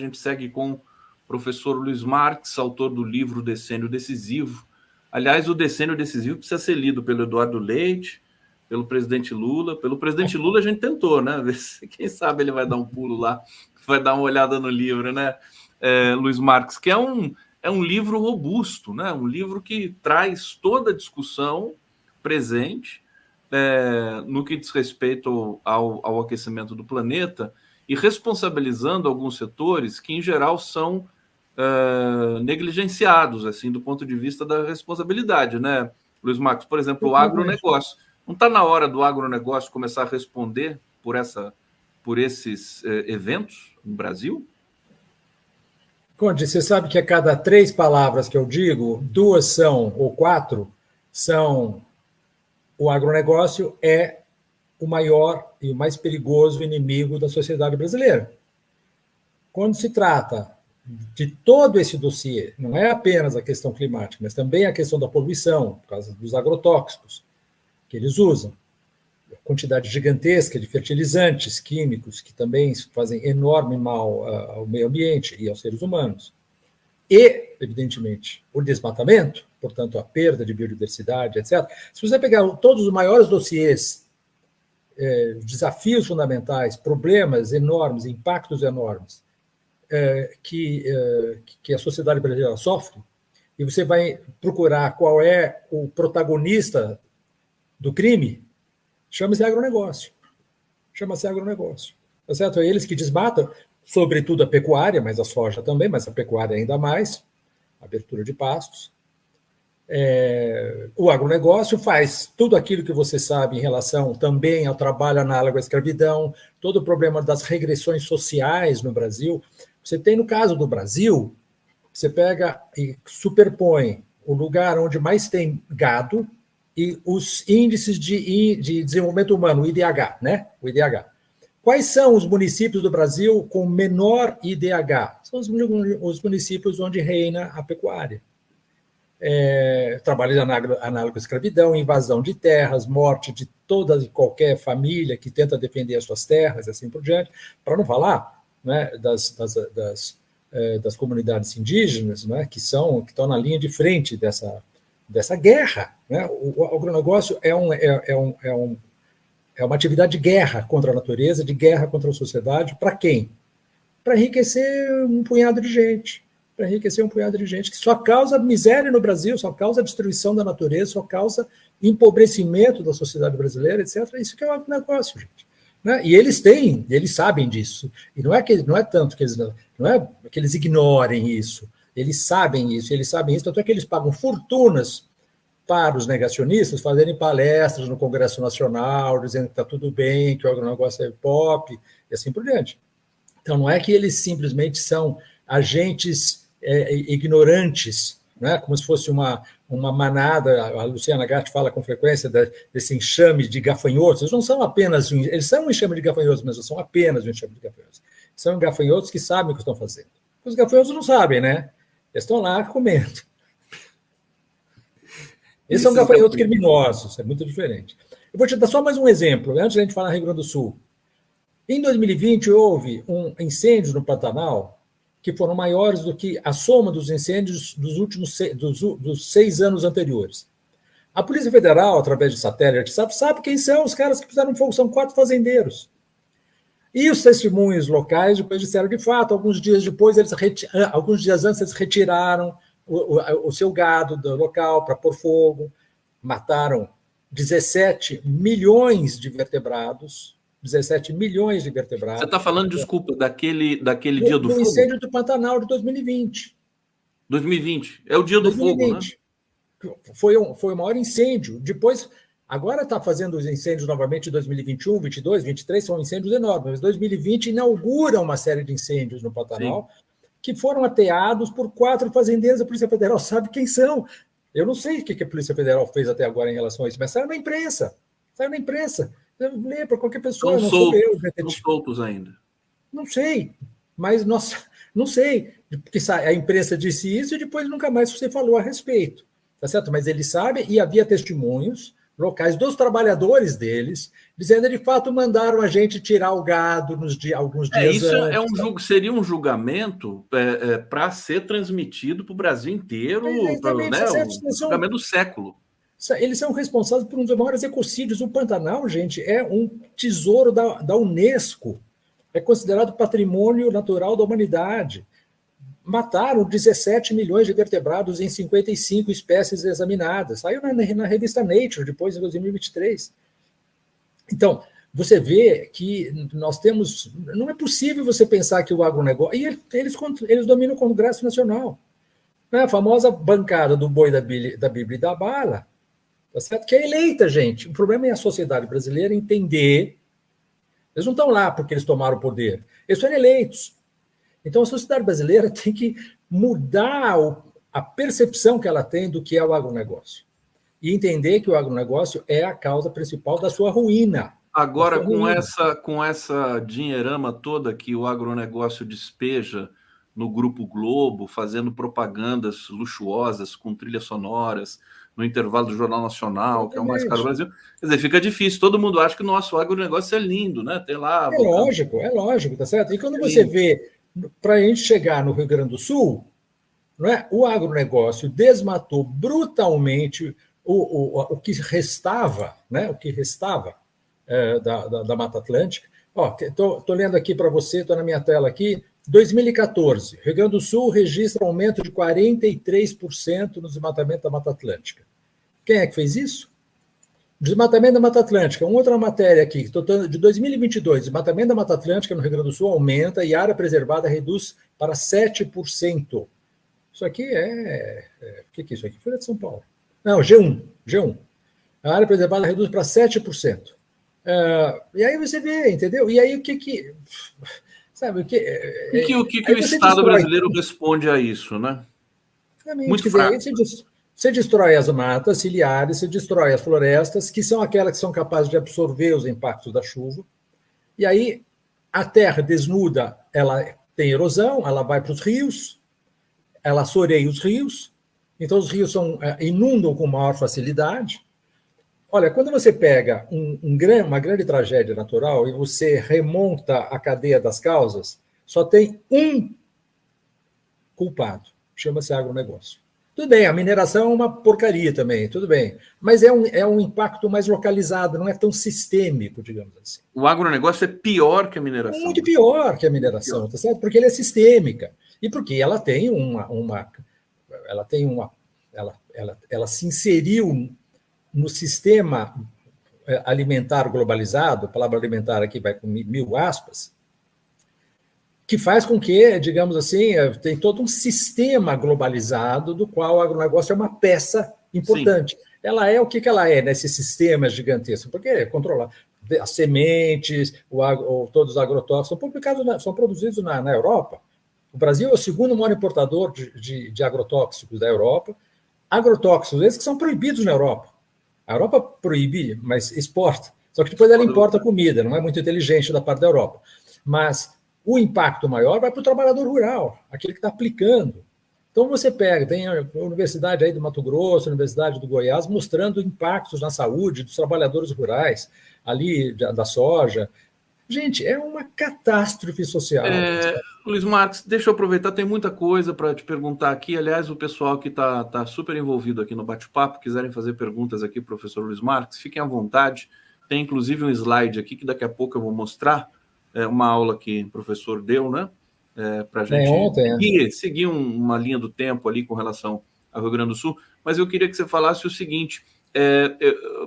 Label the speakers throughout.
Speaker 1: gente segue com o professor Luiz Marques, autor do livro Decênio Decisivo. Aliás, o Decênio Decisivo precisa ser lido pelo Eduardo Leite, pelo presidente Lula. Pelo presidente Lula a gente tentou, né? Quem sabe ele vai dar um pulo lá, vai dar uma olhada no livro, né, Luiz Marques, que é um livro robusto, né? Um livro que traz toda a discussão presente no que diz respeito ao aquecimento do planeta e responsabilizando alguns setores que, em geral, são negligenciados, assim, do ponto de vista da responsabilidade, né, Luiz Marcos? Por exemplo, o agronegócio. Não está na hora do agronegócio começar a responder por esses eventos no Brasil?
Speaker 2: Conde, você sabe que a cada 3 palavras que eu digo, 2 são, ou 4, são o agronegócio é o maior e o mais perigoso inimigo da sociedade brasileira. Quando se trata de todo esse dossiê, não é apenas a questão climática, mas também a questão da poluição, por causa dos agrotóxicos que eles usam, a quantidade gigantesca de fertilizantes químicos que também fazem enorme mal ao meio ambiente e aos seres humanos. E, evidentemente, o desmatamento, portanto, a perda de biodiversidade, etc. Se você pegar todos os maiores dossiês, desafios fundamentais, problemas enormes, impactos enormes, que a sociedade brasileira sofre, e você vai procurar qual é o protagonista do crime, chama-se agronegócio. Chama-se agronegócio. Tá certo? É eles que desmatam, sobretudo a pecuária, mas a soja também, mas a pecuária ainda mais, abertura de pastos. O agronegócio faz tudo aquilo que você sabe em relação também ao trabalho análogo à escravidão, todo o problema das regressões sociais no Brasil. Você tem, no caso do Brasil, você pega e superpõe o lugar onde mais tem gado e os índices de desenvolvimento humano, o IDH, né? O IDH. Quais são os municípios do Brasil com menor IDH? São os municípios onde reina a pecuária. Trabalho análogo à escravidão, invasão de terras, morte de toda e qualquer família que tenta defender as suas terras, e assim por diante, para não falar, né, das comunidades indígenas, né, que estão na linha de frente dessa guerra. Né? O agronegócio é uma atividade de guerra contra a natureza, de guerra contra a sociedade. Para quem? Para enriquecer um punhado de gente. Para enriquecer um punhado de gente que só causa miséria no Brasil, só causa destruição da natureza, só causa empobrecimento da sociedade brasileira, etc. Isso que é um negócio, gente. Né? E eles sabem disso. E não é tanto que eles ignorem isso. Eles sabem isso, tanto é que eles pagam fortunas para os negacionistas fazerem palestras no Congresso Nacional, dizendo que está tudo bem, que o agronegócio é pop, e assim por diante. Então, não é que eles simplesmente são agentes ignorantes, né? Como se fosse uma manada, a Luciana Gatti fala com frequência desse enxame de gafanhotos. Eles não são apenas eles são um enxame de gafanhotos, mas não são apenas um enxame de gafanhotos. São gafanhotos que sabem o que estão fazendo. Os gafanhotos não sabem, né? Eles estão lá comendo. Esses são gafanhotos criminosos, é muito diferente. Eu vou te dar só mais um exemplo, antes de a gente falar no Rio Grande do Sul. Em 2020, houve incêndios no Pantanal que foram maiores do que a soma dos incêndios dos 6 anos anteriores. A Polícia Federal, através de satélite, sabe quem são os caras que fizeram fogo, são 4 fazendeiros. E os testemunhos locais depois disseram de fato, alguns dias antes, eles retiraram o seu gado do local para pôr fogo, mataram 17 milhões de vertebrados. 17 milhões de vertebrados.
Speaker 1: Você está falando, desculpa, daquele dia do fogo?
Speaker 2: Do incêndio do Pantanal de 2020.
Speaker 1: 2020. É o dia do 2020.
Speaker 2: Fogo, né? Foi o maior incêndio. Depois, agora está fazendo os incêndios novamente de 2021, 22, 23, são incêndios enormes. Mas 2020 inaugura uma série de incêndios no Pantanal, sim, que foram ateados por 4 fazendeiros. A Polícia Federal sabe quem são. Eu não sei o que a Polícia Federal fez até agora em relação a isso, mas saiu na imprensa. Lê para qualquer pessoa.
Speaker 1: Estão soltos ainda.
Speaker 2: Não sei, mas não sei, porque a imprensa disse isso e depois nunca mais você falou a respeito, tá certo? Mas eles sabem, e havia testemunhos locais dos trabalhadores deles, dizendo de fato mandaram a gente tirar o gado alguns dias
Speaker 1: Isso
Speaker 2: antes.
Speaker 1: é seria um julgamento para ser transmitido para o Brasil inteiro,
Speaker 2: Exatamente,
Speaker 1: o julgamento do século.
Speaker 2: Eles são responsáveis por um dos maiores ecocídios. O Pantanal, gente, é um tesouro da Unesco. É considerado patrimônio natural da humanidade. Mataram 17 milhões de vertebrados em 55 espécies examinadas. Saiu na revista Nature, depois, em 2023. Então, você vê que nós temos... Não é possível você pensar que o agronegócio... E eles dominam o Congresso Nacional. A famosa bancada do boi da Bíblia e da bala, tá certo? Que é eleita, gente. O problema é a sociedade brasileira entender. Eles não estão lá porque eles tomaram o poder. Eles foram eleitos. Então, a sociedade brasileira tem que mudar a percepção que ela tem do que é o agronegócio. E entender que o agronegócio é a causa principal da sua ruína.
Speaker 1: Agora, com essa dinheirama toda que o agronegócio despeja no Grupo Globo, fazendo propagandas luxuosas, com trilhas sonoras, no intervalo do Jornal Nacional, que é o mais caro do Brasil. Quer dizer, fica difícil. Todo mundo acha que o nosso agronegócio é lindo, né? Tem lá...
Speaker 2: É lógico, tá certo? E quando você vê, para a gente chegar no Rio Grande do Sul, não é? O agronegócio desmatou brutalmente o que restava, né? O que restava da Mata Atlântica. Estou lendo aqui para você, estou na minha tela aqui, 2014, Rio Grande do Sul registra um aumento de 43% no desmatamento da Mata Atlântica. Quem é que fez isso? Desmatamento da Mata Atlântica. Uma outra matéria aqui, de 2022, desmatamento da Mata Atlântica no Rio Grande do Sul aumenta e a área preservada reduz para 7%. Isso aqui o que é isso aqui? Folha de São Paulo. Não, G1. A área preservada reduz para 7%. E aí você vê, entendeu? E aí o que sabe, o que
Speaker 1: o Estado brasileiro responde a isso, né?
Speaker 2: Muito fraco. Você destrói as matas ciliares, você destrói as florestas, que são aquelas que são capazes de absorver os impactos da chuva. E aí a terra desnuda, ela tem erosão, ela vai para os rios, ela assoreia os rios, então os rios inundam com maior facilidade. Olha, quando você pega uma grande tragédia natural e você remonta a cadeia das causas, só tem um culpado, chama-se agronegócio. Tudo bem, a mineração é uma porcaria também, tudo bem, mas é um impacto mais localizado, não é tão sistêmico, digamos assim.
Speaker 1: O agronegócio é pior que a mineração.
Speaker 2: Muito pior que a mineração, tá certo? Porque ele é sistêmica e porque ela tem ela se inseriu no sistema alimentar globalizado, a palavra alimentar aqui vai com 1000 aspas, que faz com que, digamos assim, tem todo um sistema globalizado do qual o agronegócio é uma peça importante. Sim. Ela é o que ela é nesse sistema gigantesco, porque controlar as sementes, todos os agrotóxicos são produzidos na Europa. O Brasil é o segundo maior importador de agrotóxicos da Europa. Agrotóxicos, esses que são proibidos na Europa. A Europa proíbe, mas exporta. Só que depois ela importa comida, não é muito inteligente da parte da Europa. Mas o impacto maior vai para o trabalhador rural, aquele que está aplicando. Então você tem a Universidade aí do Mato Grosso, a Universidade do Goiás, mostrando impactos na saúde dos trabalhadores rurais, ali da soja. Gente, é uma catástrofe social.
Speaker 1: Luiz Marques, deixa eu aproveitar, tem muita coisa para te perguntar aqui. Aliás, o pessoal que está super envolvido aqui no bate-papo, quiserem fazer perguntas aqui, professor Luiz Marques, fiquem à vontade. Tem inclusive um slide aqui que daqui a pouco eu vou mostrar, uma aula que o professor deu, né? Para a gente seguir uma linha do tempo ali com relação ao Rio Grande do Sul. Mas eu queria que você falasse o seguinte: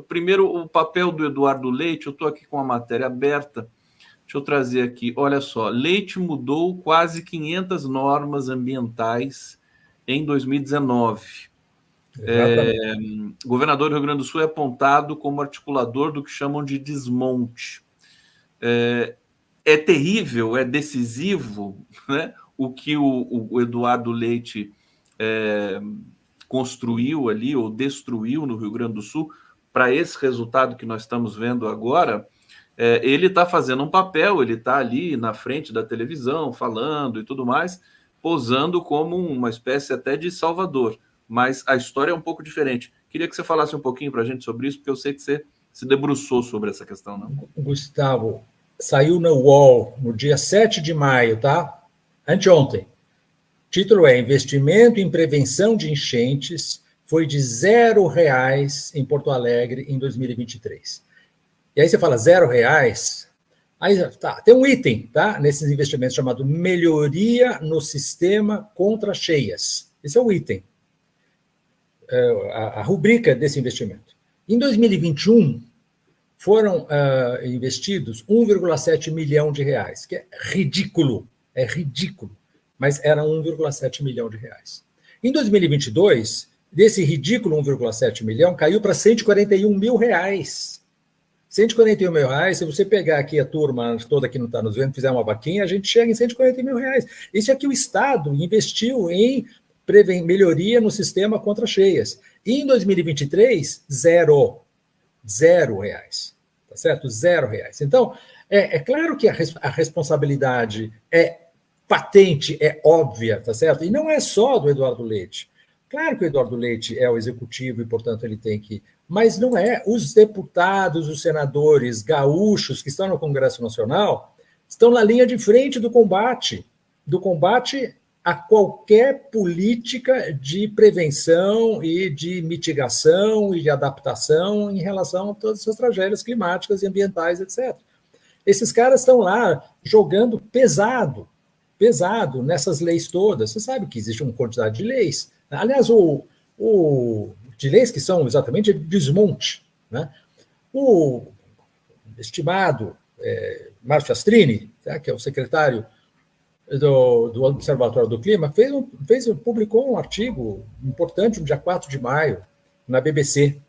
Speaker 1: primeiro, o papel do Eduardo Leite. Eu estou aqui com a matéria aberta. Deixa eu trazer aqui, olha só, Leite mudou quase 500 normas ambientais em 2019. O governador do Rio Grande do Sul é apontado como articulador do que chamam de desmonte. É terrível, é decisivo, né, o que o Eduardo Leite construiu ali, ou destruiu no Rio Grande do Sul, para esse resultado que nós estamos vendo agora. Ele está fazendo um papel, ele está ali na frente da televisão, falando e tudo mais, posando como uma espécie até de salvador, mas a história é um pouco diferente. Queria que você falasse um pouquinho para a gente sobre isso, porque eu sei que você se debruçou sobre essa questão, não?
Speaker 2: Gustavo, saiu no UOL no dia 7 de maio, tá? Anteontem. O título é Investimento em Prevenção de Enchentes foi de R$ 0 em Porto Alegre em 2023. E aí você fala R$ 0, aí tá, tem um item, tá, nesses investimentos chamado Melhoria no Sistema contra Cheias. Esse é o item, a rubrica desse investimento. Em 2021, foram investidos R$ 1,7 milhão, que é ridículo, mas era R$ 1,7 milhão. Em 2022, desse ridículo 1,7 milhão, caiu para R$ 141 mil. R$ 141 mil, se você pegar aqui a turma toda que não está nos vendo, fizer uma vaquinha, a gente chega em R$ 141 mil. Isso é que o Estado investiu em melhoria no sistema contra cheias. E em 2023, R$ 0. Tá certo? R$ 0. Então, é claro que a responsabilidade é patente, é óbvia, tá certo? E não é só do Eduardo Leite. Claro que o Eduardo Leite é o executivo e, portanto, ele tem que... Mas não é. Os deputados, os senadores gaúchos que estão no Congresso Nacional estão na linha de frente do combate a qualquer política de prevenção e de mitigação e de adaptação em relação a todas essas tragédias climáticas e ambientais, etc. Esses caras estão lá jogando pesado nessas leis todas. Você sabe que existe uma quantidade de leis. Aliás, de leis que são exatamente de desmonte, né? O estimado Márcio Astrini, tá, que é o secretário do Observatório do Clima, publicou um artigo importante no dia 4 de maio, na BBC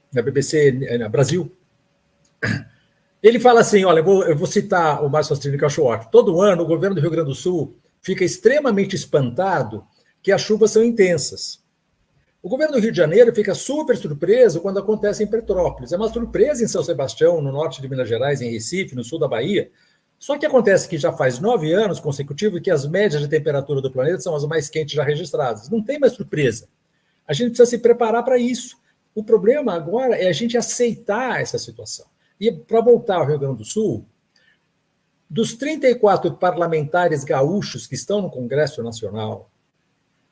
Speaker 2: Brasil. Ele fala assim, olha, eu vou citar o Márcio Astrini, que eu acho ótimo. Todo ano, o governo do Rio Grande do Sul fica extremamente espantado que as chuvas são intensas. O governo do Rio de Janeiro fica super surpreso quando acontece em Petrópolis. É uma surpresa em São Sebastião, no norte de Minas Gerais, em Recife, no sul da Bahia. Só que acontece que já faz 9 anos consecutivos que as médias de temperatura do planeta são as mais quentes já registradas. Não tem mais surpresa. A gente precisa se preparar para isso. O problema agora é a gente aceitar essa situação. E para voltar ao Rio Grande do Sul, dos 34 parlamentares gaúchos que estão no Congresso Nacional,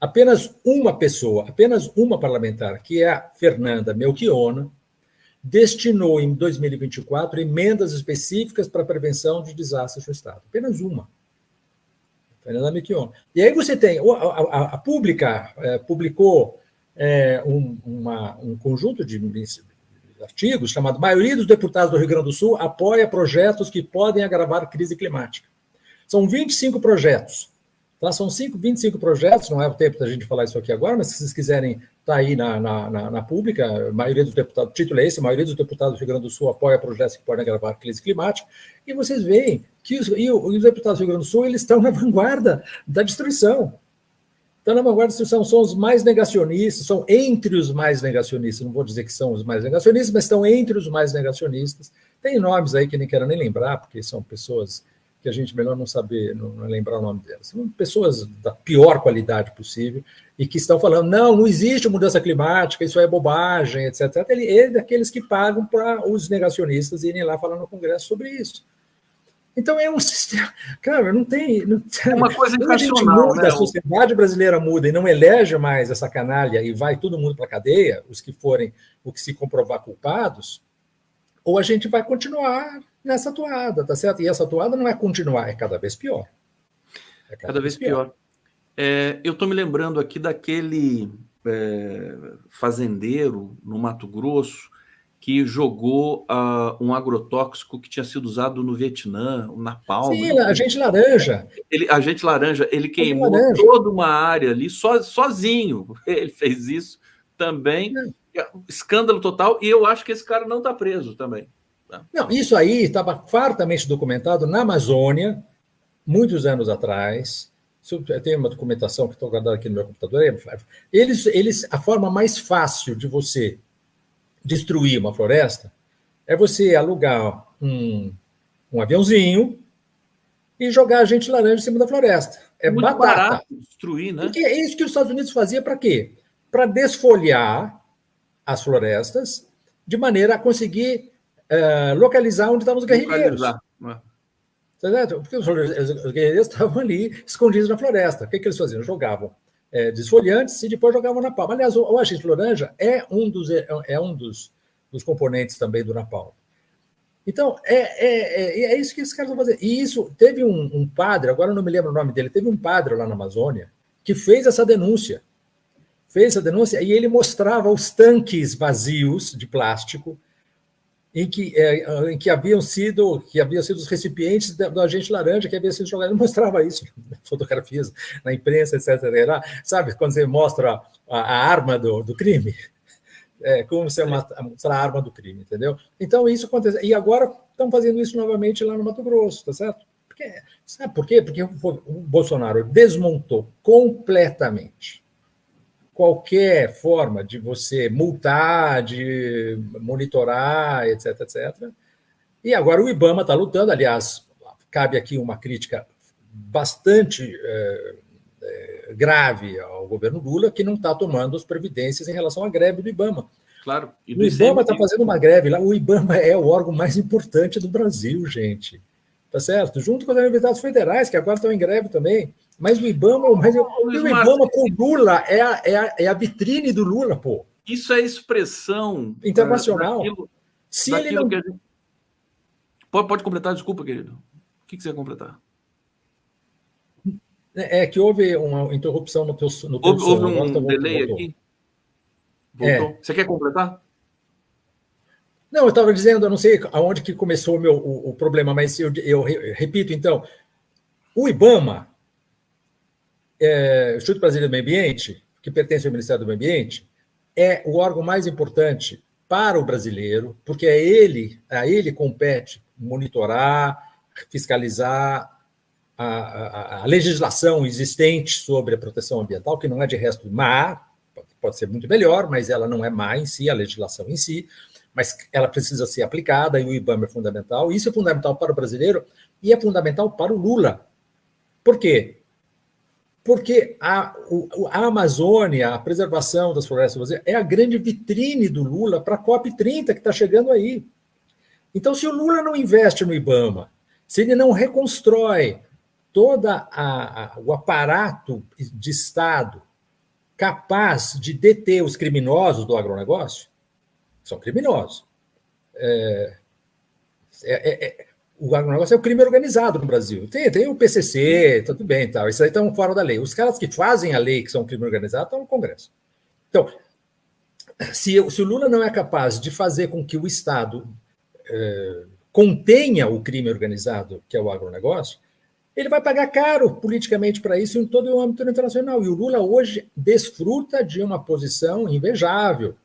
Speaker 2: apenas uma parlamentar, que é a Fernanda Melchiona, destinou em 2024 emendas específicas para a prevenção de desastres no Estado. Apenas uma. Fernanda Melchiona. E aí você tem... A Pública publicou um conjunto de artigos chamado Maioria dos Deputados do Rio Grande do Sul apoia projetos que podem agravar a crise climática. São 25 projetos. Tá? São 25 projetos, não é o tempo da gente falar isso aqui agora, mas se vocês quiserem, está aí na Pública, a maioria dos deputados, o título é esse, a maioria dos deputados do Rio Grande do Sul apoia projetos que podem agravar a crise climática, e vocês veem que os deputados do Rio Grande do Sul eles estão na vanguarda da destruição. Estão na vanguarda da destruição, são os mais negacionistas, são entre os mais negacionistas, não vou dizer que são os mais negacionistas, mas estão entre os mais negacionistas. Tem nomes aí que nem quero nem lembrar, porque são pessoas que a gente melhor não saber, não lembrar o nome delas. São pessoas da pior qualidade possível e que estão falando, não existe mudança climática, isso é bobagem, etc. Ele é daqueles que pagam para os negacionistas irem lá falar no Congresso sobre isso. Então é um sistema... Cara, não tem...
Speaker 1: É uma coisa
Speaker 2: irracional, né? A sociedade brasileira muda e não elege mais essa canalha e vai todo mundo para a cadeia, os que se comprovar culpados, ou a gente vai continuar nessa toada, tá certo? E essa toada não é continuar, é cada vez pior.
Speaker 1: Cada vez pior. Eu estou me lembrando aqui daquele fazendeiro no Mato Grosso que jogou um agrotóxico que tinha sido usado no Vietnã, o napalm.
Speaker 2: Sim, agente laranja.
Speaker 1: Agente laranja, ele queimou toda uma área ali, sozinho. Ele fez isso também. Escândalo total, e eu acho que esse cara não está preso também. Tá? Não,
Speaker 2: isso aí estava fartamente documentado na Amazônia, muitos anos atrás. Tem uma documentação que estou guardando aqui no meu computador. A forma mais fácil de você destruir uma floresta é você alugar um aviãozinho e jogar agente laranja em cima da floresta. É
Speaker 1: muito
Speaker 2: batata.
Speaker 1: Barato destruir, né?
Speaker 2: Porque é isso que os Estados Unidos faziam para quê? Para desfolhar as florestas, de maneira a conseguir localizar onde estavam os guerrilheiros. Certo? Porque os guerrilheiros estavam ali escondidos na floresta. O que eles faziam? Jogavam desfolhantes e depois jogavam napalm. Aliás, o agente laranja é um dos componentes também do napalm. Então, é isso que esses caras vão fazer. E isso, teve um padre, agora eu não me lembro o nome dele, teve um padre lá na Amazônia que fez essa denúncia. E ele mostrava os tanques vazios de plástico em que haviam sido os recipientes do agente laranja que havia sido jogado. Ele mostrava isso, fotografias na imprensa, etc. Sabe, quando você mostra a arma do crime? Como você mostrar a arma do crime, entendeu? Então, isso acontece. E agora estão fazendo isso novamente lá no Mato Grosso, tá certo? Sabe por quê? Porque o Bolsonaro desmontou completamente qualquer forma de você multar, de monitorar, etc, etc. E agora o IBAMA está lutando. Aliás, cabe aqui uma crítica bastante grave ao governo Lula, que não está tomando as providências em relação à greve do IBAMA.
Speaker 1: Claro.
Speaker 2: E o IBAMA está fazendo uma greve lá. O IBAMA é o órgão mais importante do Brasil, gente. Tá certo? Junto com as universidades federais, que agora estão em greve também. Mas o IBAMA, o IBAMA pro Lula é a vitrine do Lula, pô.
Speaker 1: Isso é expressão
Speaker 2: internacional.
Speaker 1: Se ele não... Pode completar, desculpa, querido. O que você ia completar?
Speaker 2: É que houve uma interrupção no teu
Speaker 1: houve um delay aqui? Voltou. Você quer completar?
Speaker 2: Não, eu estava dizendo, eu não sei aonde que começou o problema, mas eu repito, então, o IBAMA, Instituto Brasileiro do Meio Ambiente, que pertence ao Ministério do Meio Ambiente, é o órgão mais importante para o brasileiro, porque a ele compete monitorar, fiscalizar a legislação existente sobre a proteção ambiental, que não é de resto má, pode ser muito melhor, mas ela não é má em si, a legislação em si, mas ela precisa ser aplicada, e o IBAMA é fundamental. Isso é fundamental para o brasileiro e é fundamental para o Lula. Por quê? Porque a Amazônia, a preservação das florestas brasileiras, é a grande vitrine do Lula para a COP30, que está chegando aí. Então, se o Lula não investe no IBAMA, se ele não reconstrói todo o aparato de Estado capaz de deter os criminosos do agronegócio, são criminosos. O agronegócio é o crime organizado no Brasil. Tem o PCC, tudo bem, tal. Isso aí estão fora da lei. Os caras que fazem a lei, que são crime organizado, estão no Congresso. Então, se o Lula não é capaz de fazer com que o Estado contenha o crime organizado, que é o agronegócio, ele vai pagar caro politicamente para isso em todo o âmbito internacional. E o Lula hoje desfruta de uma posição invejável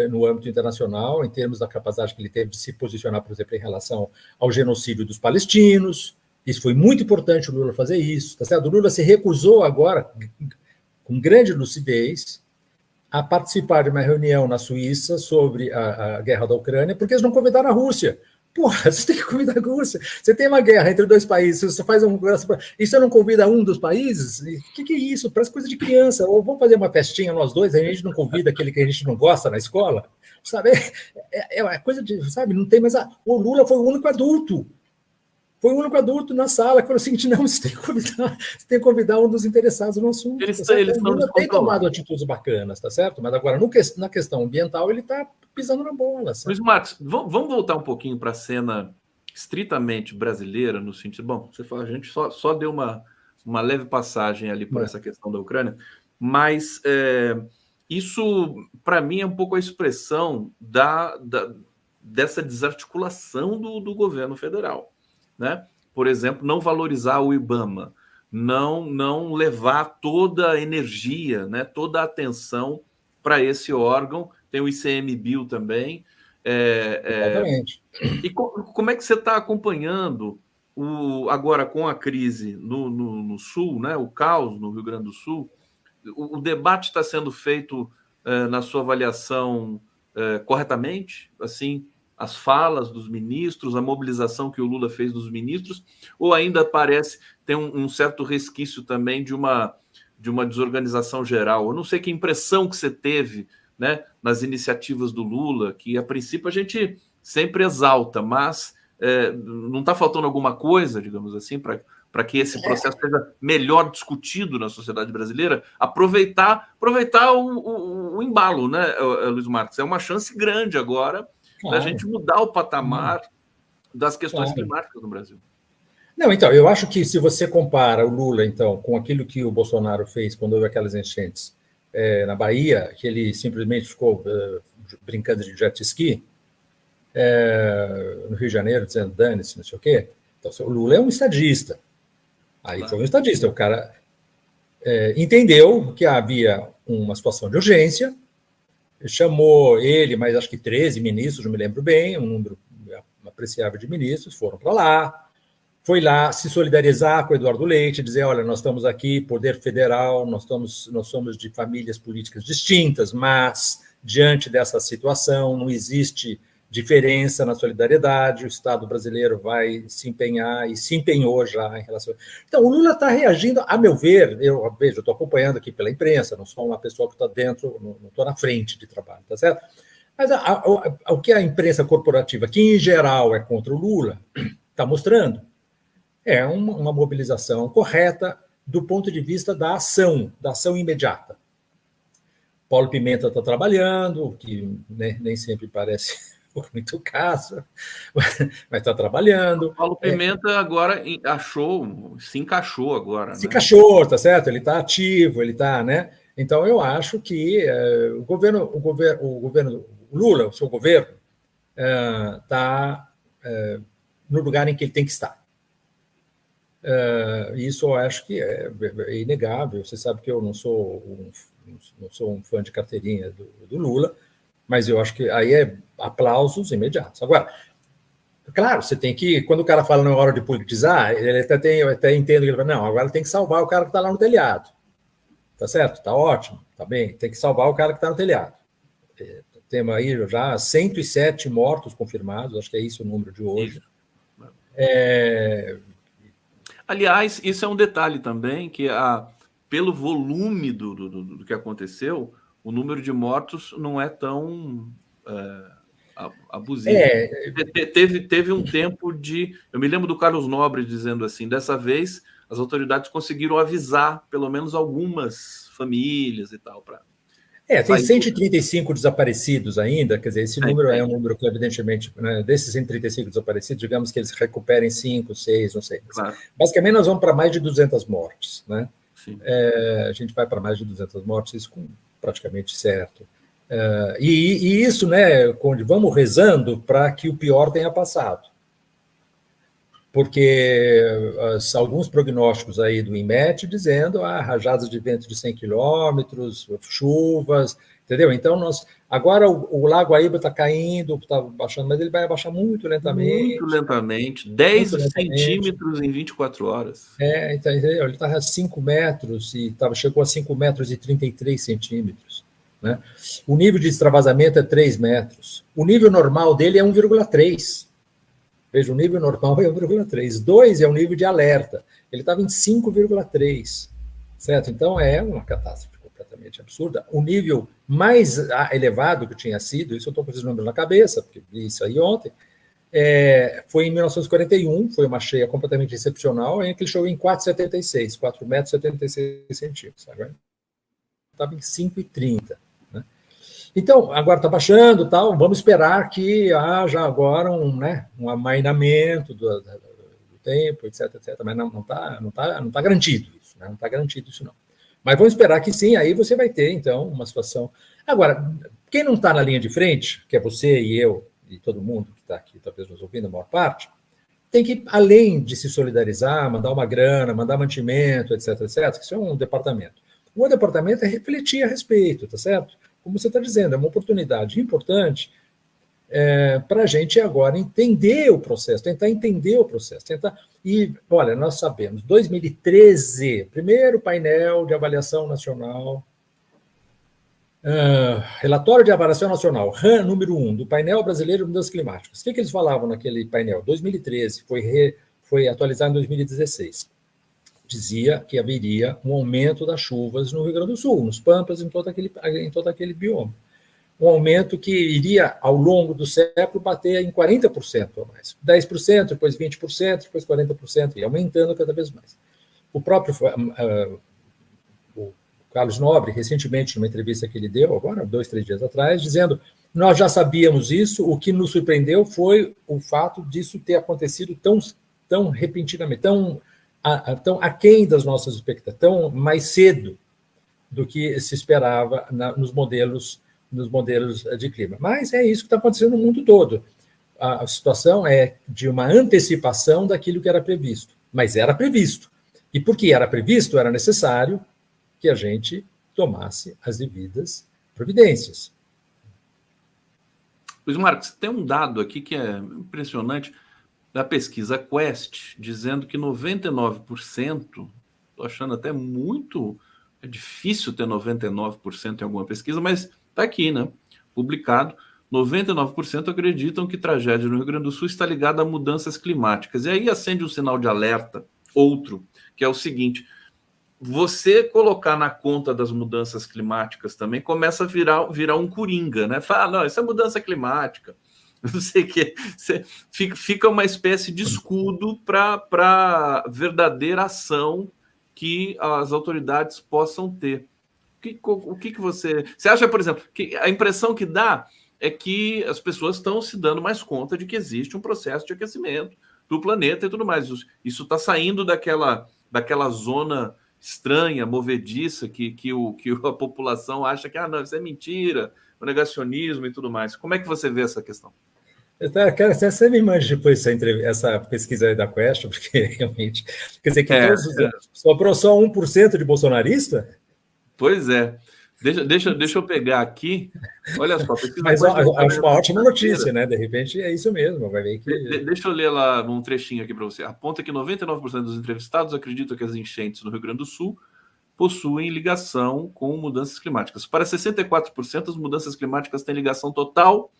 Speaker 2: no âmbito internacional, em termos da capacidade que ele teve de se posicionar, por exemplo, em relação ao genocídio dos palestinos. Isso foi muito importante o Lula fazer isso. Tá certo? O Lula se recusou agora, com grande lucidez, a participar de uma reunião na Suíça sobre a guerra da Ucrânia, porque eles não convidaram a Rússia. Porra, você tem que convidar a Rússia. Você tem uma guerra entre dois países, você faz e você não convida um dos países? O que é isso? Parece coisa de criança. Ou vamos fazer uma festinha nós dois, a gente não convida aquele que a gente não gosta na escola? Sabe? É coisa de, sabe, não tem mais... O Lula foi o único adulto. Foi o único adulto na sala que falou o seguinte: não, você tem que convidar um dos interessados no assunto. O Lula tem tomado atitudes bacanas, tá certo? Mas agora, na questão ambiental, ele está pisando na bola.
Speaker 1: Luiz Marcos, vamos voltar um pouquinho para a cena estritamente brasileira, no sentido... Bom, você fala, a gente só deu uma leve passagem ali por essa questão da Ucrânia, mas isso, para mim, é um pouco a expressão dessa desarticulação do governo federal. Né? Por exemplo, não valorizar o IBAMA, não levar toda a energia, né, toda a atenção para esse órgão. Tem o ICMBio também.
Speaker 2: Exatamente.
Speaker 1: E como é que você está acompanhando agora com a crise no Sul, né, o caos no Rio Grande do Sul? O debate está sendo feito, na sua avaliação, corretamente? Assim, as falas dos ministros, a mobilização que o Lula fez dos ministros, ou ainda tem um certo resquício também de uma desorganização geral? Eu não sei que impressão que você teve né, nas iniciativas do Lula, que a princípio a gente sempre exalta, mas não está faltando alguma coisa, digamos assim, para que esse processo seja melhor discutido na sociedade brasileira? Aproveitar o embalo, né, Luiz Marcos? É uma chance grande agora da gente mudar o patamar das questões climáticas no Brasil.
Speaker 2: Não, então, eu acho que se você compara o Lula, então, com aquilo que o Bolsonaro fez quando houve aquelas enchentes na Bahia, que ele simplesmente ficou brincando de jet ski, no Rio de Janeiro, dizendo dane-se, não sei o quê. Então, o Lula é um estadista. Aí foi um estadista. O cara entendeu que havia uma situação de urgência, chamou ele, mas acho que 13 ministros, não me lembro bem, um número apreciável de ministros, foram para lá, foi lá se solidarizar com o Eduardo Leite, dizer, olha, nós estamos aqui, poder federal, nós somos de famílias políticas distintas, mas, diante dessa situação, não existe diferença na solidariedade, o Estado brasileiro vai se empenhar, e se empenhou já em relação... Então, o Lula está reagindo, a meu ver, eu estou acompanhando aqui pela imprensa, não sou uma pessoa que está dentro, não estou na frente de trabalho, tá certo? Mas o que a imprensa corporativa, que em geral é contra o Lula, está mostrando, é uma mobilização correta do ponto de vista da ação imediata. Paulo Pimenta está trabalhando, que nem sempre parece muito caso, mas está trabalhando.
Speaker 1: Paulo Pimenta agora se encaixou agora.
Speaker 2: Se encaixou, tá certo? Ele está ativo, ele está, né? Então eu acho que o governo Lula, o seu governo, está no lugar em que ele tem que estar. Isso eu acho que é inegável. Você sabe que eu não sou um fã de carteirinha do Lula, mas eu acho que aí é aplausos imediatos. Agora, claro, você tem que, quando o cara fala na hora de politizar, eu até entendo que ele fala, não, agora tem que salvar o cara que está lá no telhado. Tá certo? Tá ótimo, tá bem. Tem que salvar o cara que está no telhado. Temos aí já 107 mortos confirmados, acho que é isso o número de hoje.
Speaker 1: Aliás, isso é um detalhe também, que pelo volume do que aconteceu, o número de mortos não é tão abusivo. Teve um tempo de... Eu me lembro do Carlos Nobre dizendo assim, dessa vez as autoridades conseguiram avisar pelo menos algumas famílias e tal.
Speaker 2: Tem 135 desaparecidos ainda, quer dizer, esse número é um número que, evidentemente, né, desses 135 desaparecidos, digamos que eles recuperem 5, 6, não sei. Claro. Basicamente, nós vamos para mais de 200 mortes, né? A gente vai para mais de 200 mortes, isso praticamente certo. E isso, né, Conde, vamos rezando para que o pior tenha passado. Porque alguns prognósticos aí do INMET dizendo rajadas de vento de 100 quilômetros, chuvas, entendeu? Então, agora o Lago Aíba está caindo, está baixando, mas ele vai abaixar muito lentamente.
Speaker 1: Muito lentamente, 10 centímetros em 24 horas.
Speaker 2: Então, ele está a 5 metros, e chegou a 5 metros e 33 centímetros. Né? O nível de extravasamento é 3 metros. O nível normal dele é 1,3. Veja, o nível normal é 1,3. 2 é o nível de alerta. Ele estava em 5,3. Certo? Então, é uma catástrofe completamente absurda. O nível mais elevado que tinha sido, isso eu estou com esses números na cabeça, porque vi isso aí ontem, foi em 1941, foi uma cheia completamente excepcional, em que ele chegou em 4,76, 4 metros e 76 centímetros. Estava em 5,30. Então, agora está baixando, tal, vamos esperar que haja agora um amainamento do tempo, etc, etc. Mas não tá garantido isso, né? Não está garantido isso, não. Mas vamos esperar que sim, aí você vai ter, então, uma situação... Agora, quem não está na linha de frente, que é você e eu, e todo mundo que está aqui, talvez nos ouvindo, a maior parte, tem que, além de se solidarizar, mandar uma grana, mandar mantimento, etc, etc, isso é um departamento. O departamento é refletir a respeito, tá certo? Como você está dizendo, é uma oportunidade importante para a gente agora entender o processo, tentar entender o processo. E, olha, nós sabemos, 2013, primeiro painel de avaliação nacional, relatório de avaliação nacional, RAM número 1, do painel brasileiro de mudanças climáticas. O que eles falavam naquele painel? 2013, foi atualizado em 2016. Dizia que haveria um aumento das chuvas no Rio Grande do Sul, nos Pampas, em todo aquele bioma. um aumento que iria, ao longo do século, bater em 40% ou mais. 10%, depois 20%, depois 40%, e aumentando cada vez mais. O próprio o Carlos Nobre, recentemente, numa entrevista que ele deu, agora, 2, 3 dias atrás, dizendo: nós já sabíamos isso, o que nos surpreendeu foi o fato disso ter acontecido tão repentinamente, tão aquém das nossas expectativas, tão mais cedo do que se esperava nos modelos de clima. Mas é isso que está acontecendo no mundo todo. A situação é de uma antecipação daquilo que era previsto. Mas era previsto. E porque era previsto, era necessário que a gente tomasse as devidas providências.
Speaker 1: Luiz Marcos, tem um dado aqui que é impressionante, da pesquisa Quest, dizendo que 99%, estou achando até muito... É difícil ter 99% em alguma pesquisa, mas está aqui, né? Publicado. 99% acreditam que tragédia no Rio Grande do Sul está ligada a mudanças climáticas. E aí acende um sinal de alerta, outro, que é o seguinte: você colocar na conta das mudanças climáticas também começa a virar um coringa, né? Fala, não, isso é mudança climática. Não sei o que. Fica uma espécie de escudo para verdadeira ação que as autoridades possam ter. O que você acha, por exemplo, que a impressão que dá é que as pessoas estão se dando mais conta de que existe um processo de aquecimento do planeta e tudo mais. Isso está saindo daquela zona estranha, movediça, que a população acha que não, isso é mentira, o negacionismo e tudo mais. Como é que você vê essa questão?
Speaker 2: Eu quero que você me mande depois essa pesquisa aí da Quest, porque realmente... Quer dizer que sobrou só 1% de bolsonarista?
Speaker 1: Pois é. Deixa eu pegar aqui. Olha só.
Speaker 2: Mas acho uma ótima notícia, né? De repente é isso mesmo. Vai ver que...
Speaker 1: Deixa eu ler lá um trechinho aqui para você. Aponta que 99% dos entrevistados acreditam que as enchentes no Rio Grande do Sul possuem ligação com mudanças climáticas. Para 64%, as mudanças climáticas têm ligação total,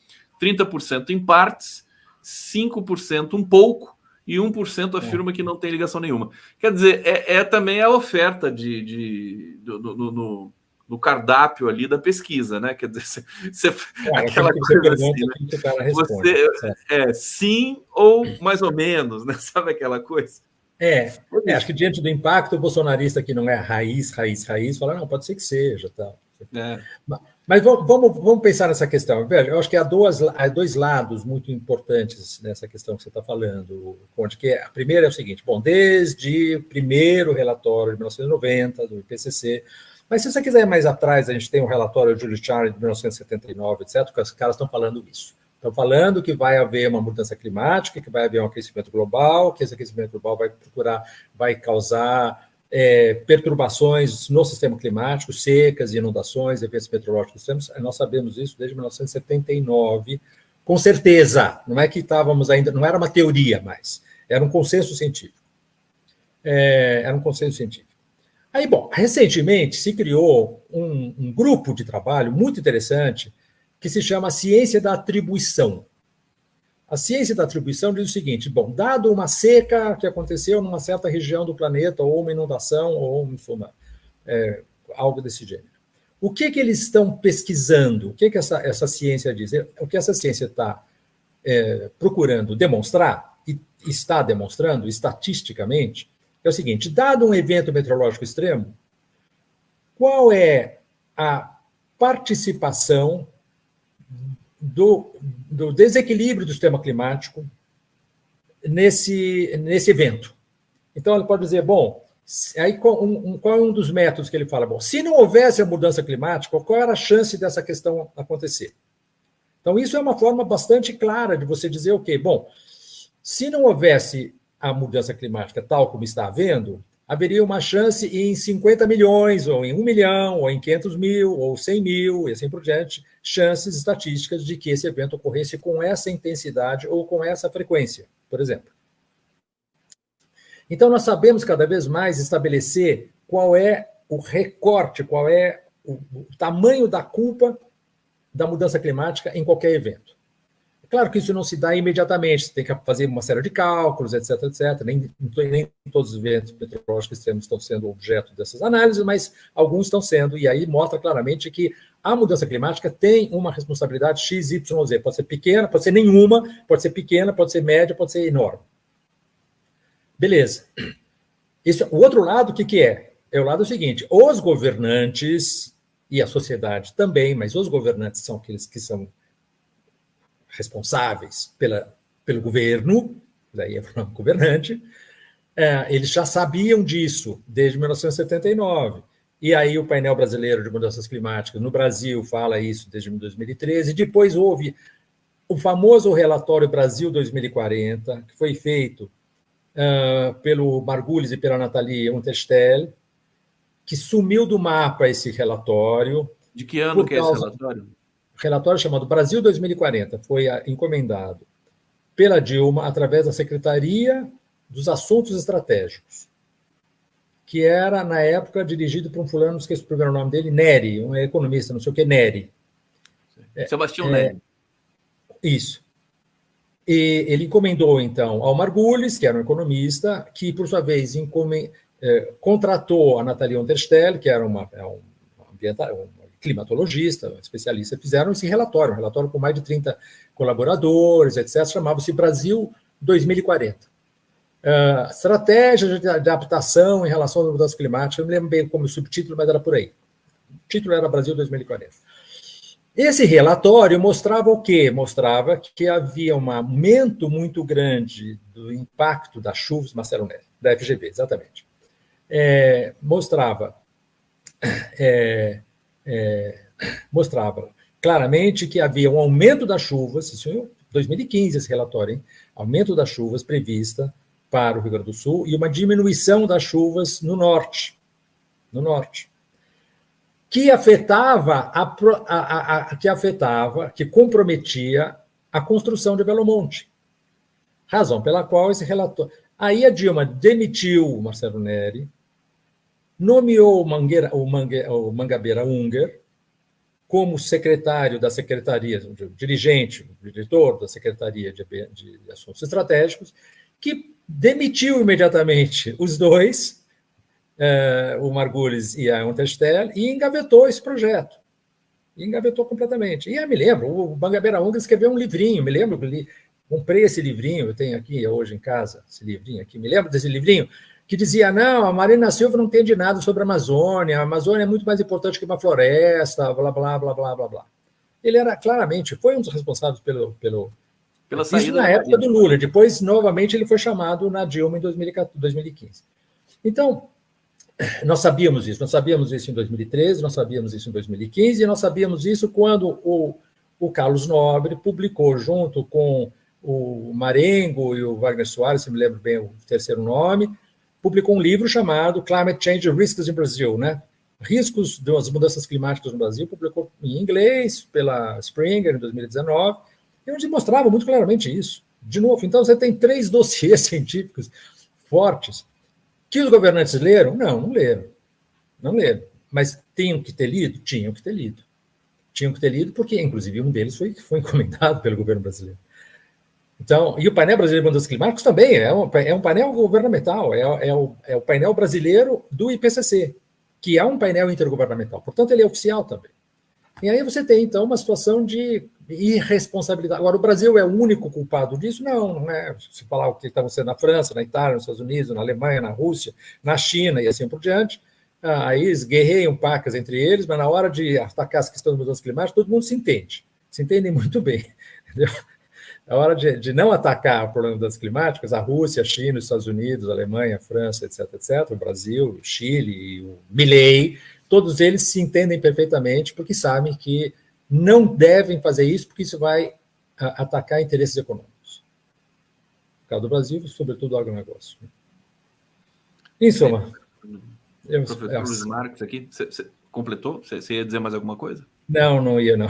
Speaker 1: 30% em partes, 5% um pouco e 1% afirma que não tem ligação nenhuma. Quer dizer, também a oferta no cardápio ali da pesquisa, né? Quer dizer, aquela coisa assim, né? Sim ou mais ou menos, né? Sabe aquela coisa?
Speaker 2: Acho que diante do impacto, o bolsonarista que não é raiz, fala, não, pode ser que seja, tal. Mas vamos pensar nessa questão. Veja, eu acho que há dois lados muito importantes nessa questão que você está falando, Conde, que a primeira é o seguinte: bom, desde o primeiro relatório de 1990, do IPCC, mas se você quiser ir mais atrás, a gente tem um relatório de Julie Charles de 1979, etc., que os caras estão falando isso. Estão falando que vai haver uma mudança climática, que vai haver um aquecimento global, que esse aquecimento global vai causar perturbações no sistema climático, secas, inundações, eventos meteorológicos extremos. Nós sabemos isso desde 1979, com certeza. Não é que estávamos ainda, não era uma teoria mais, era um consenso científico. Aí, bom, recentemente se criou um grupo de trabalho muito interessante que se chama Ciência da Atribuição. A ciência da atribuição diz o seguinte: bom, dado uma seca que aconteceu numa certa região do planeta, ou uma inundação, ou algo desse gênero, o que eles estão pesquisando? O que essa ciência diz? O que essa ciência está procurando demonstrar, e está demonstrando estatisticamente, é o seguinte: dado um evento meteorológico extremo, qual é a participação do desequilíbrio do sistema climático nesse evento? Então, ele pode dizer, bom, aí qual é um dos métodos que ele fala? Bom, se não houvesse a mudança climática, qual era a chance dessa questão acontecer? Então, isso é uma forma bastante clara de você dizer, ok, bom, se não houvesse a mudança climática tal como está havendo, haveria uma chance em 50 milhões, ou em 1 milhão, ou em 500 mil, ou 100 mil, e assim por diante, chances estatísticas de que esse evento ocorresse com essa intensidade ou com essa frequência, por exemplo. Então, nós sabemos cada vez mais estabelecer qual é o recorte, qual é o tamanho da culpa da mudança climática em qualquer evento. Claro que isso não se dá imediatamente, você tem que fazer uma série de cálculos, etc, etc. Nem todos os eventos meteorológicos extremos estão sendo objeto dessas análises, mas alguns estão sendo, e aí mostra claramente que a mudança climática tem uma responsabilidade X, Y, Z. Pode ser pequena, pode ser nenhuma, pode ser pequena, pode ser média, pode ser enorme. Beleza. O outro lado, o que é? É o lado seguinte, os governantes, e a sociedade também, mas os governantes são aqueles que são responsáveis pelo governo, daí é o nome governante, eles já sabiam disso desde 1979. E aí o painel brasileiro de mudanças climáticas no Brasil fala isso desde 2013. Depois houve o famoso relatório Brasil 2040, que foi feito pelo Margulis e pela Nathalie Unterstell, que sumiu do mapa esse relatório.
Speaker 1: De que ano que é esse relatório?
Speaker 2: Relatório chamado Brasil 2040, foi encomendado pela Dilma através da Secretaria dos Assuntos Estratégicos, que era, na época, dirigido por um fulano, não esqueço o primeiro nome dele, Neri, um economista, não sei o que, Neri.
Speaker 1: Sebastião Neri.
Speaker 2: Isso. E ele encomendou, então, ao Margulis, que era um economista, que, por sua vez, contratou a Nathalie Unterstell, que era uma climatologista, especialista, fizeram esse relatório, um relatório com mais de 30 colaboradores, etc., chamava-se Brasil 2040. Estratégia de adaptação em relação às mudanças climáticas, eu não me lembro bem como o subtítulo, mas era por aí. O título era Brasil 2040. Esse relatório mostrava o quê? Mostrava que havia um aumento muito grande do impacto das chuvas, Marcelo Neri, da FGV, exatamente. Mostrava claramente que havia um aumento das chuvas, isso em 2015, esse relatório, hein? Aumento das chuvas prevista para o Rio Grande do Sul e uma diminuição das chuvas no norte, que que comprometia a construção de Belo Monte. Razão pela qual esse relatório... Aí a Dilma demitiu o Marcelo Neri, nomeou o Mangabeira Unger como secretário da Secretaria, diretor da Secretaria de Assuntos Estratégicos, que demitiu imediatamente os dois, o Margulis e a Unterstell, e engavetou esse projeto. Engavetou completamente. E eu me lembro, o Mangabeira Unger escreveu um livrinho, me lembro que comprei esse livrinho, eu tenho aqui hoje em casa, esse livrinho aqui, me lembro desse livrinho, que dizia, não, a Marina Silva não entende nada sobre a Amazônia é muito mais importante que uma floresta, blá, blá, blá, blá, blá, blá. Ele era, claramente, foi um dos responsáveis pela saída. Isso na época do Lula, depois, novamente, ele foi chamado na Dilma em 2015. Então, nós sabíamos isso em 2013, nós sabíamos isso em 2015, e nós sabíamos isso quando o Carlos Nobre publicou, junto com o Marengo e o Wagner Soares, se me lembro bem o terceiro nome, publicou um livro chamado Climate Change Risks in Brazil, né? Riscos das mudanças climáticas no Brasil, publicou em inglês pela Springer em 2019, e onde mostrava muito claramente isso. De novo, então você tem 3 dossiês científicos fortes que os governantes leram? Não leram. Não leram. Mas tinham que ter lido? Tinham que ter lido. Tinham que ter lido porque, inclusive, um deles foi encomendado pelo governo brasileiro. Então, e o painel brasileiro de mudanças climáticas também é um painel governamental, é o painel brasileiro do IPCC, que é um painel intergovernamental. Portanto, ele é oficial também. E aí você tem, então, uma situação de irresponsabilidade. Agora, o Brasil é o único culpado disso? Não é. Se falar o que está acontecendo na França, na Itália, nos Estados Unidos, na Alemanha, na Rússia, na China e assim por diante, aí eles guerreiam pacas entre eles, mas na hora de atacar as questões das mudanças climáticas, todo mundo se entendem muito bem, entendeu? Na hora de não atacar o problema das climáticas, a Rússia, a China, os Estados Unidos, a Alemanha, a França, etc., o Brasil, o Chile, o Milei, todos eles se entendem perfeitamente porque sabem que não devem fazer isso porque isso vai atacar interesses econômicos. No caso do Brasil, sobretudo o agronegócio. Em suma...
Speaker 1: Professor Luiz Marques aqui, você completou? Você ia dizer mais alguma coisa?
Speaker 2: Não ia, não.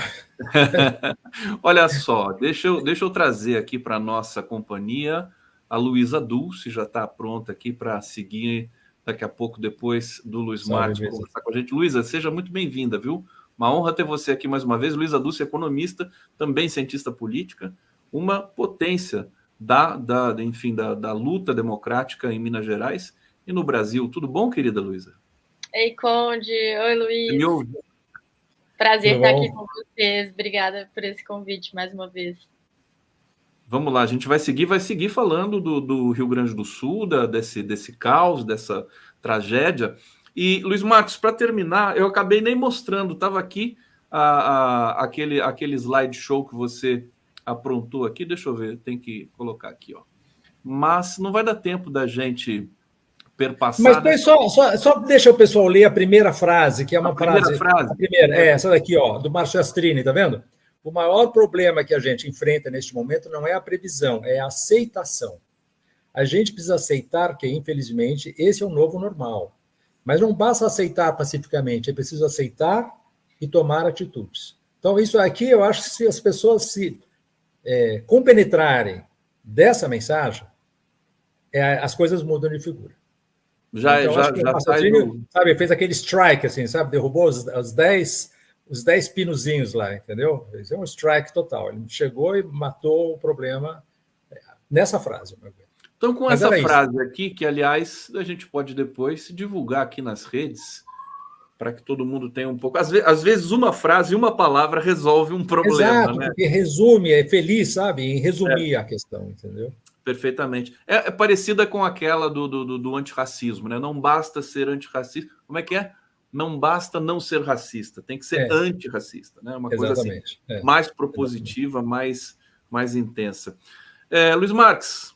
Speaker 1: Olha só, deixa eu trazer aqui para a nossa companhia a Luísa Dulce, já está pronta aqui para seguir daqui a pouco, depois do Luiz Marques conversar com a gente. Luísa, seja muito bem-vinda, viu? Uma honra ter você aqui mais uma vez. Luísa Dulce, economista, também cientista política, uma potência enfim, da luta democrática em Minas Gerais e no Brasil. Tudo bom, querida Luísa?
Speaker 3: Ei, Conde. Oi, Luiz.
Speaker 1: Você me ouve?
Speaker 3: Prazer estar aqui com vocês. Obrigada por esse convite mais uma vez.
Speaker 1: Vamos lá, a gente vai seguir falando do Rio Grande do Sul, desse caos, dessa tragédia. E, Luiz Marcos, para terminar, eu acabei nem mostrando, estava aqui aquele slideshow que você aprontou aqui, deixa eu ver, tem que colocar aqui, ó. Mas não vai dar tempo da gente perpassar...
Speaker 2: Mas só deixa o pessoal ler a primeira frase, que é uma frase... A primeira, essa daqui, ó, do Márcio Astrini, tá vendo? O maior problema que a gente enfrenta neste momento não é a previsão, é a aceitação. A gente precisa aceitar que, infelizmente, esse é o novo normal. Mas não basta aceitar pacificamente, é preciso aceitar e tomar atitudes. Então, isso aqui, eu acho que se as pessoas se compenetrarem dessa as coisas mudam de figura.
Speaker 1: Já sai do...
Speaker 2: Sabe, fez aquele strike, assim, sabe? Derrubou os 10 pinozinhos lá, entendeu? Isso é um strike total. Ele chegou e matou o problema nessa frase.
Speaker 1: Então, com essa frase aqui, que, aliás, a gente pode depois divulgar aqui nas redes, para que todo mundo tenha um pouco... Às vezes, uma frase, uma palavra resolve um problema.
Speaker 2: Exato,
Speaker 1: né?
Speaker 2: Porque resume, é feliz, sabe? Em resumir a questão, entendeu?
Speaker 1: Perfeitamente. É parecida com aquela do antirracismo, né? Não basta ser antirracista. Como é que é? Não basta não ser racista, tem que ser antirracista, né? Uma coisa assim, mais propositiva, mais intensa. Luiz Marques,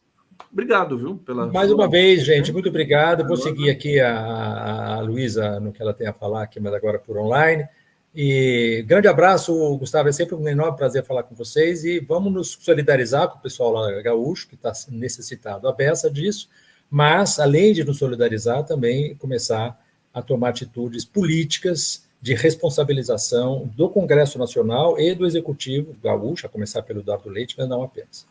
Speaker 1: obrigado, viu?
Speaker 2: Mais uma vez, gente, muito obrigado. Vou seguir aqui a Luísa no que ela tem a falar aqui, mas agora por online. E grande abraço, Gustavo, é sempre um enorme prazer falar com vocês e vamos nos solidarizar com o pessoal lá gaúcho, que está necessitado à beça disso, mas, além de nos solidarizar, também começar a tomar atitudes políticas de responsabilização do Congresso Nacional e do Executivo gaúcho, a começar pelo Eduardo Leite, mas não apenas.